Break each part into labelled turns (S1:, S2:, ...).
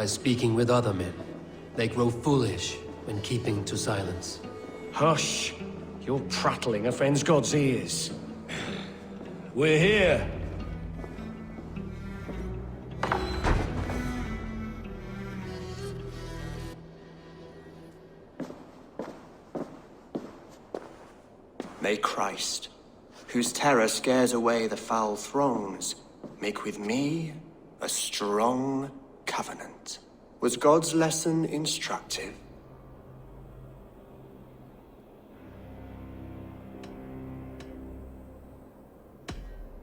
S1: by speaking with other men. They grow foolish when keeping to silence.
S2: Hush! Your prattling offends God's ears. We're here.
S3: May Christ, whose terror scares away the foul thrones, make with me a strong covenant. Was God's lesson instructive?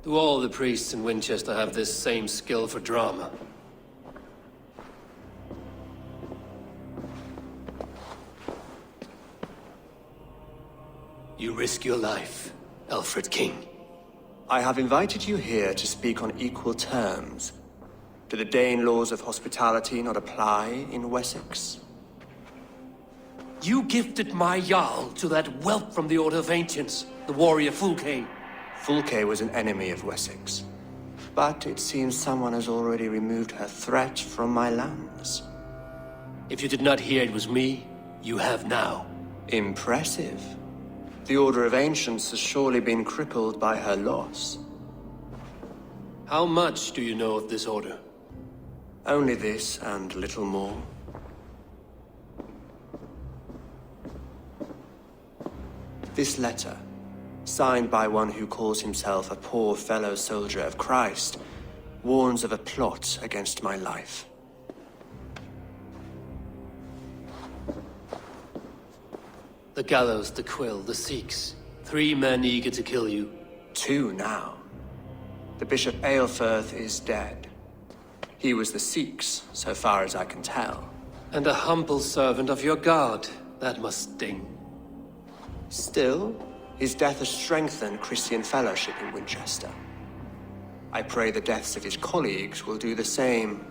S1: Do all the priests in Winchester have this same skill for drama? You risk your life, Alfred King.
S3: I have invited you here to speak on equal terms. Do the Dane laws of hospitality not apply in Wessex?
S1: You gifted my Jarl to that whelp from the Order of Ancients, the warrior Fulke.
S3: Fulke was an enemy of Wessex. But it seems someone has already removed her threat from my lands.
S1: If you did not hear it was me, you have now.
S3: Impressive. The Order of Ancients has surely been crippled by her loss.
S1: How much do you know of this order?
S3: Only this and little more. This letter, signed by one who calls himself a poor fellow soldier of Christ, warns of a plot against my life.
S1: The gallows, the quill, the Sikhs. 3 men eager to kill you.
S3: 2 now. The Bishop Aelfirth is dead. He was the Sikhs, so far as I can tell.
S1: And a humble servant of your god. That must sting.
S3: Still, his death has strengthened Christian fellowship in Winchester. I pray the deaths of his colleagues will do the same.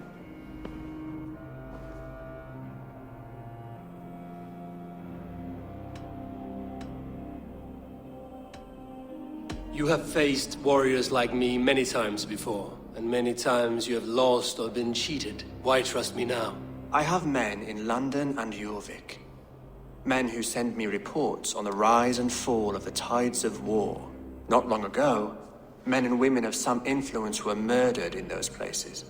S1: You have faced warriors like me many times before, and many times you have lost or been cheated. Why trust me now?
S3: I have men in London and Jorvik. Men who send me reports on the rise and fall of the tides of war. Not long ago, men and women of some influence were murdered in those places.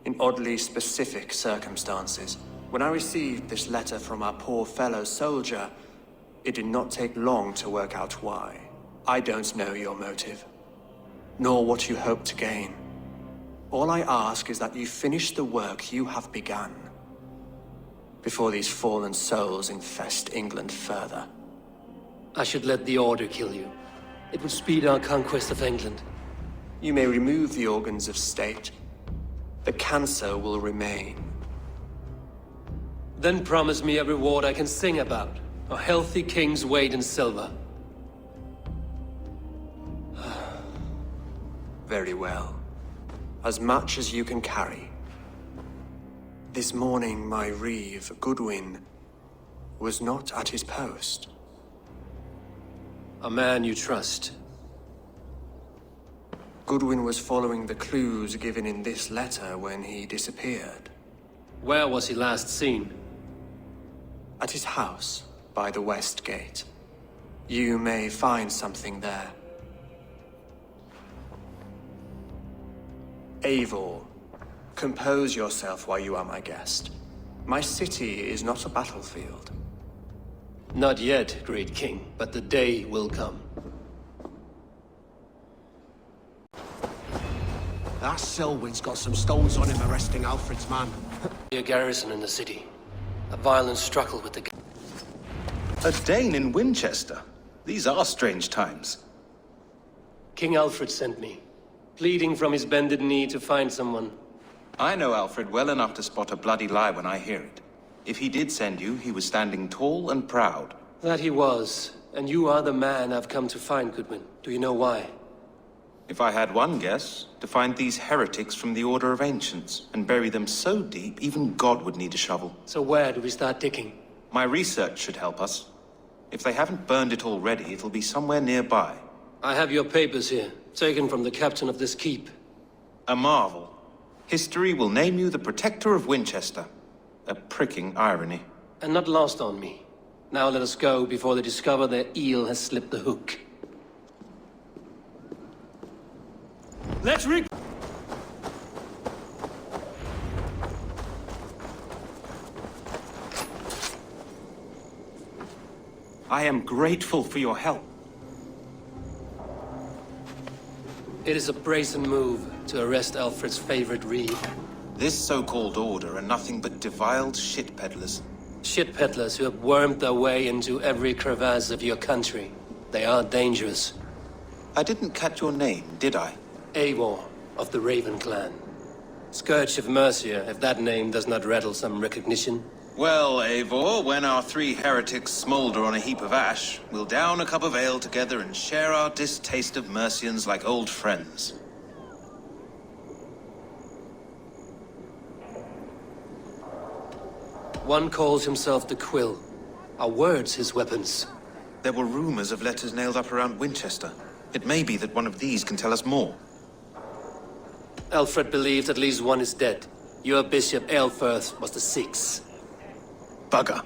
S3: In oddly specific circumstances. When I received this letter from our poor fellow soldier, it did not take long to work out why. I don't know your motive, nor what you hope to gain. All I ask is that you finish the work you have begun, before these fallen souls infest England further.
S1: I should let the Order kill you. It would speed our conquest of England.
S3: You may remove the organs of state. The cancer will remain.
S1: Then promise me a reward I can sing about. A healthy king's weight in silver.
S3: Very well. As much as you can carry. This morning, my reeve, Goodwin, was not at his post.
S1: A man you trust.
S3: Goodwin was following the clues given in this letter when he disappeared.
S1: Where was he last seen?
S3: At his house, by the West Gate. You may find something there. Eivor, compose yourself while you are my guest. My city is not a battlefield.
S1: Not yet, great king, but the day will come.
S4: That Selwyn's got some stones on him arresting Alfred's man.
S1: A garrison in the city. A violent struggle with the...
S5: A Dane in Winchester? These are strange times.
S1: King Alfred sent me, pleading from his bended knee to find someone.
S5: I know Alfred well enough to spot a bloody lie when I hear it. If he did send you, he was standing tall and proud.
S1: That he was, and you are the man I've come to find, Goodwin. Do you know why?
S5: If I had one guess, to find these heretics from the Order of Ancients, and bury them so deep, even God would need a shovel.
S1: So where do we start digging?
S5: My research should help us. If they haven't burned it already, it'll be somewhere nearby.
S1: I have your papers here, taken from the captain of this keep.
S5: A marvel. History will name you the Protector of Winchester. A pricking irony.
S1: And not lost on me. Now let us go before they discover their eel has slipped the hook.
S2: Let's re-
S6: I am grateful for your help.
S1: It is a brazen move to arrest Alfred's favorite reeve.
S5: This so-called order are nothing but deviled shit peddlers.
S1: Shit peddlers who have wormed their way into every crevasse of your country. They are dangerous.
S5: I didn't catch your name, did I?
S1: Eivor of the Raven Clan. Scourge of Mercia, if that name does not rattle some recognition.
S5: Well, Eivor, when our three heretics smolder on a heap of ash, we'll down a cup of ale together and share our distaste of Mercians like old friends.
S1: One calls himself the Quill. Are words his weapons?
S5: There were rumors of letters nailed up around Winchester. It may be that one of these can tell us more.
S1: Alfred believes at least one is dead. Your Bishop Aelfirth was the sixth.
S5: Bugger.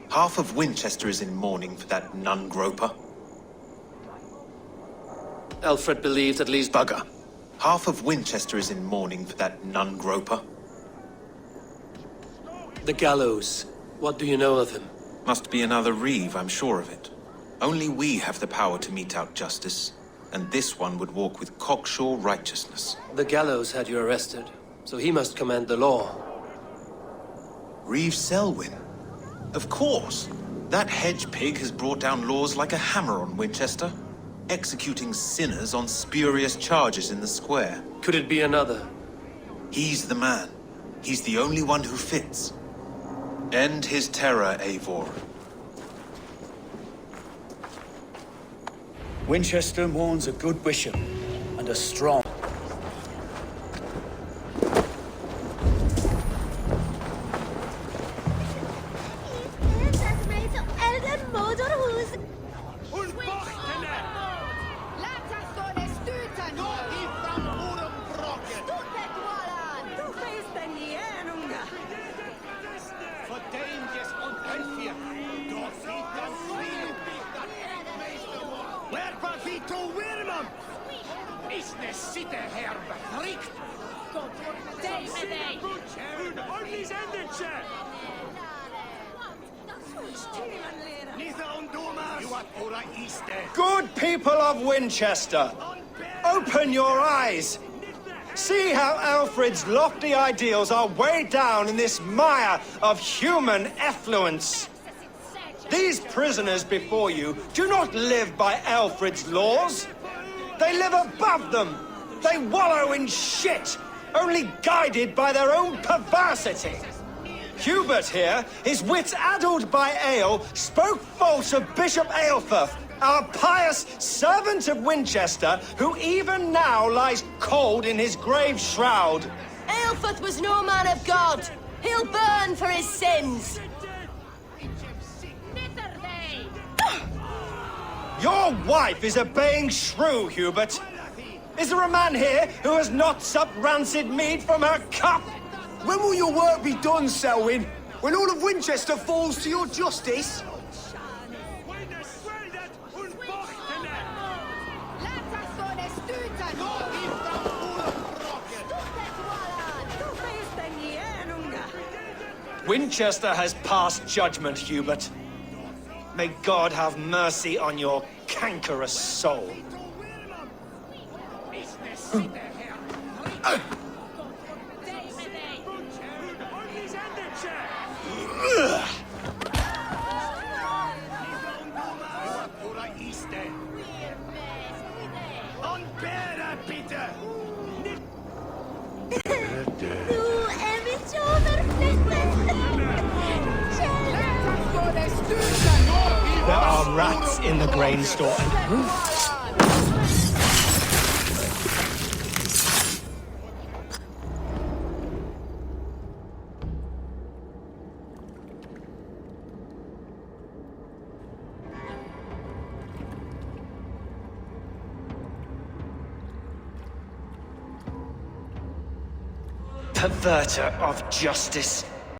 S5: Half of Winchester is in mourning for that nun-groper.
S1: Alfred believes at least...
S5: Bugger. Half of Winchester is in mourning for that nun-groper.
S1: The gallows. What do you know of him?
S5: Must be another reeve, I'm sure of it. Only we have the power to mete out justice, and this one would walk with cocksure righteousness.
S1: The gallows had you arrested, so he must command the law.
S5: Reeve Selwyn? Of course! That hedge pig has brought down laws like a hammer on Winchester, executing sinners on spurious charges in the square.
S1: Could it be another?
S5: He's the man. He's the only one who fits. End his terror, Eivor.
S7: Winchester mourns a good bishop and a strong.
S8: Good people of Winchester, open your eyes. See how Alfred's lofty ideals are weighed down in this mire of human effluence. These prisoners before you do not live by Alfred's laws. They live above them. They wallow in shit, only guided by their own perversity. Hubert here, his wits addled by ale, spoke false of Bishop Aelfirth, our pious servant of Winchester, who even now lies cold in his grave shroud.
S9: Aelfirth was no man of God. He'll burn for his sins.
S8: Your wife is a baying shrew, Hubert. Is there a man here who has not supped rancid mead from her cup?
S4: When will your work be done, Selwyn? When all of Winchester falls to your justice?
S8: Winchester has passed judgment, Hubert. May God have mercy on your cankerous soul. There are rats in the grain store. perverter of justice.